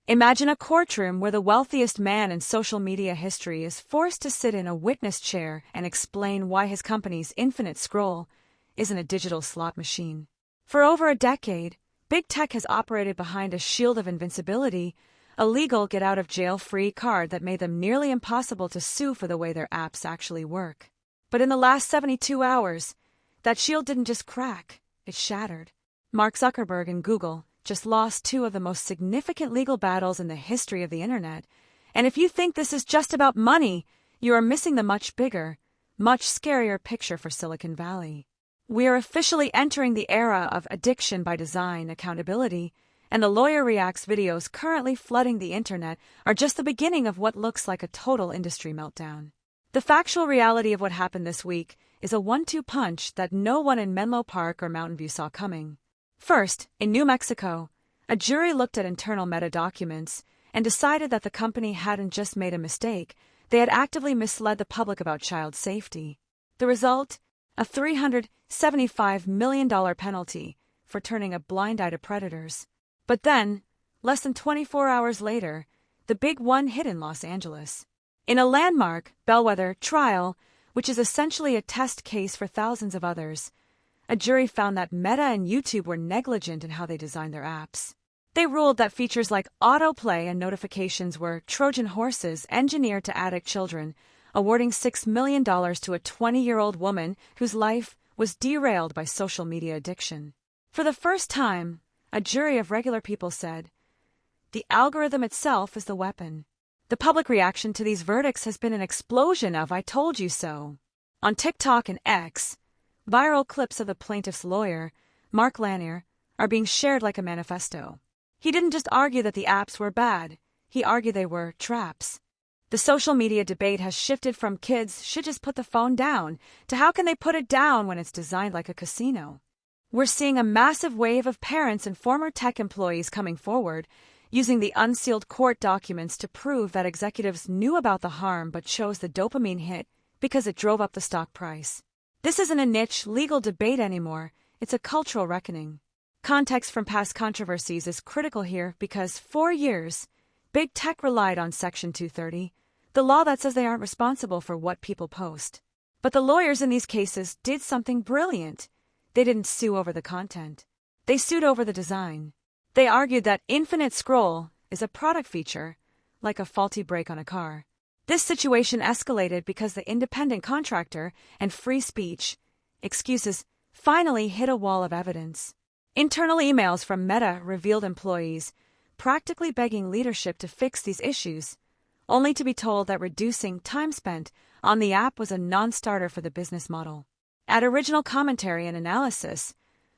Imagine a courtroom where the wealthiest man in social media history is forced to sit in a witness chair and explain why his company's infinite scroll isn't a digital slot machine. For over a decade, big tech has operated behind a shield of invincibility, a legal get-out-of-jail-free card that made them nearly impossible to sue for the way their apps actually work. But in the last 72 hours, that shield didn't just crack, it shattered. Mark Zuckerberg and Google just lost two of the most significant legal battles in the history of the internet. And if you think this is just about money, you are missing the much bigger, much scarier picture for Silicon Valley. We are officially entering the era of addiction by design accountability, and the Lawyer Reacts videos currently flooding the internet are just the beginning of what looks like a total industry meltdown. The factual reality of what happened this week is a 1-2 punch that no one in Menlo Park or Mountain View saw coming. First, in New Mexico, a jury looked at internal Meta documents and decided that the company hadn't just made a mistake, they had actively misled the public about child safety. The result? A $375 million penalty for turning a blind eye to predators. But then, less than 24 hours later, the big one hit in Los Angeles. In a landmark, bellwether trial, which is essentially a test case for thousands of others, a jury found that Meta and YouTube were negligent in how they designed their apps. They ruled that features like autoplay and notifications were Trojan horses engineered to addict children, awarding $6 million to a 20-year-old woman whose life was derailed by social media addiction. For the first time, a jury of regular people said, the algorithm itself is the weapon. The public reaction to these verdicts has been an explosion of "I told you so." On TikTok and X, viral clips of the plaintiff's lawyer, Mark Lanier, are being shared like a manifesto. He didn't just argue that the apps were bad, he argued they were traps. The social media debate has shifted from kids should just put the phone down to how can they put it down when it's designed like a casino. We're seeing a massive wave of parents and former tech employees coming forward, using the unsealed court documents to prove that executives knew about the harm but chose the dopamine hit because it drove up the stock price. This isn't a niche legal debate anymore, it's a cultural reckoning. Context from past controversies is critical here because for years, big tech relied on Section 230, the law that says they aren't responsible for what people post. But the lawyers in these cases did something brilliant. They didn't sue over the content. They sued over the design. They argued that infinite scroll is a product feature, like a faulty brake on a car. This situation escalated because the independent contractor and free speech excuses finally hit a wall of evidence. Internal emails from Meta revealed employees practically begging leadership to fix these issues, only to be told that reducing time spent on the app was a non-starter for the business model. Add original commentary and analysis.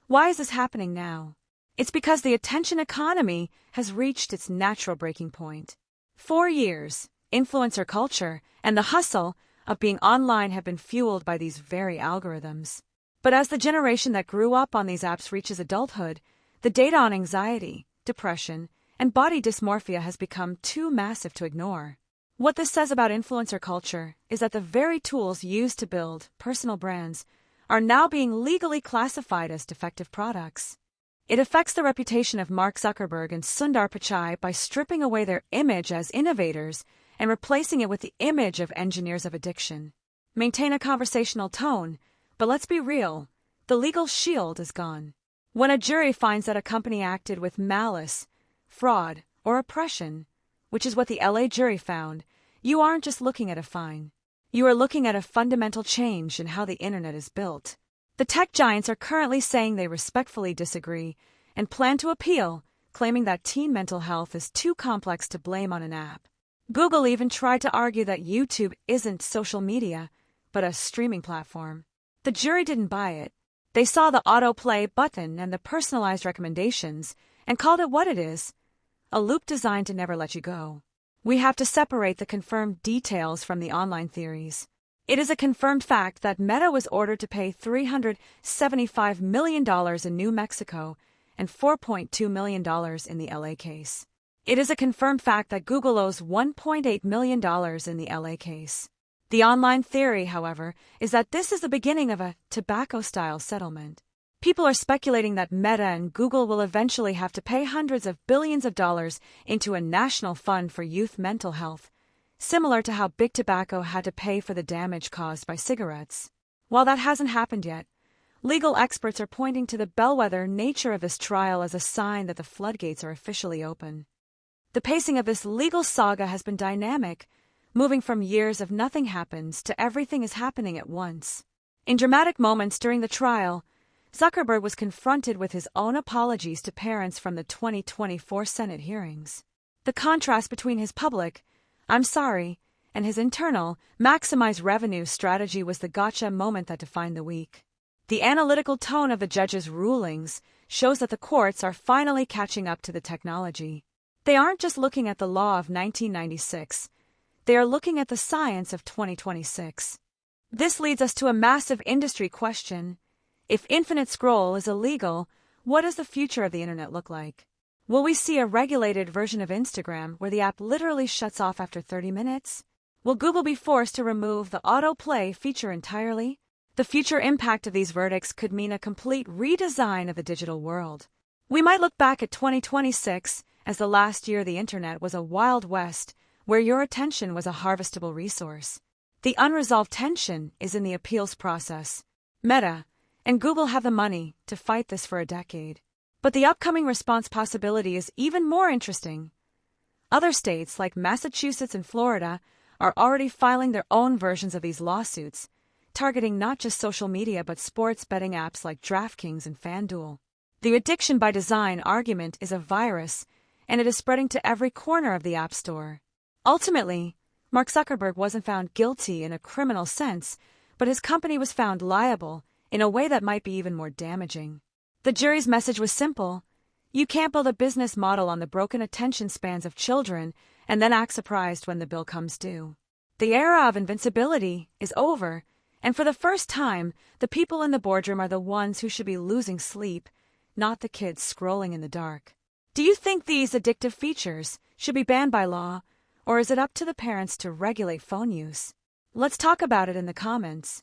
Why is this happening now? It's because the attention economy has reached its natural breaking point. For years, influencer culture and the hustle of being online have been fueled by these very algorithms. But as the generation that grew up on these apps reaches adulthood, the data on anxiety, depression, and body dysmorphia has become too massive to ignore. What this says about influencer culture is that the very tools used to build personal brands are now being legally classified as defective products. It affects the reputation of Mark Zuckerberg and Sundar Pichai by stripping away their image as innovators and replacing it with the image of engineers of addiction. Maintain a conversational tone, but let's be real, the legal shield is gone. When a jury finds that a company acted with malice, fraud, or oppression, which is what the LA jury found, you aren't just looking at a fine. You are looking at a fundamental change in how the internet is built. The tech giants are currently saying they respectfully disagree and plan to appeal, claiming that teen mental health is too complex to blame on an app. Google even tried to argue that YouTube isn't social media, but a streaming platform. The jury didn't buy it. They saw the autoplay button and the personalized recommendations and called it what it is, a loop designed to never let you go. We have to separate the confirmed details from the online theories. It is a confirmed fact that Meta was ordered to pay $375 million in New Mexico and $4.2 million in the LA case. It is a confirmed fact that Google owes $1.8 million in the LA case. The online theory, however, is that this is the beginning of a tobacco-style settlement. People are speculating that Meta and Google will eventually have to pay hundreds of billions of dollars into a national fund for youth mental health, similar to how Big Tobacco had to pay for the damage caused by cigarettes. While that hasn't happened yet, legal experts are pointing to the bellwether nature of this trial as a sign that the floodgates are officially open. The pacing of this legal saga has been dynamic, moving from years of nothing happens to everything is happening at once. In dramatic moments during the trial, Zuckerberg was confronted with his own apologies to parents from the 2024 Senate hearings. The contrast between his public, "I'm sorry," and his internal, "maximize revenue" strategy was the gotcha moment that defined the week. The analytical tone of the judge's rulings shows that the courts are finally catching up to the technology. They aren't just looking at the law of 1996, they are looking at the science of 2026. This leads us to a massive industry question. If infinite scroll is illegal, what does the future of the internet look like? Will we see a regulated version of Instagram where the app literally shuts off after 30 minutes? Will Google be forced to remove the autoplay feature entirely? The future impact of these verdicts could mean a complete redesign of the digital world. We might look back at 2026 as the last year the internet was a wild west where your attention was a harvestable resource. The unresolved tension is in the appeals process. Meta and Google have the money to fight this for a decade. But the upcoming response possibility is even more interesting. Other states like Massachusetts and Florida are already filing their own versions of these lawsuits, targeting not just social media but sports betting apps like DraftKings and FanDuel. The addiction by design argument is a virus, and it is spreading to every corner of the App Store. Ultimately, Mark Zuckerberg wasn't found guilty in a criminal sense, but his company was found liable in a way that might be even more damaging. The jury's message was simple. You can't build a business model on the broken attention spans of children and then act surprised when the bill comes due. The era of invincibility is over, and for the first time, the people in the boardroom are the ones who should be losing sleep, not the kids scrolling in the dark. Do you think these addictive features should be banned by law, or is it up to the parents to regulate phone use? Let's talk about it in the comments.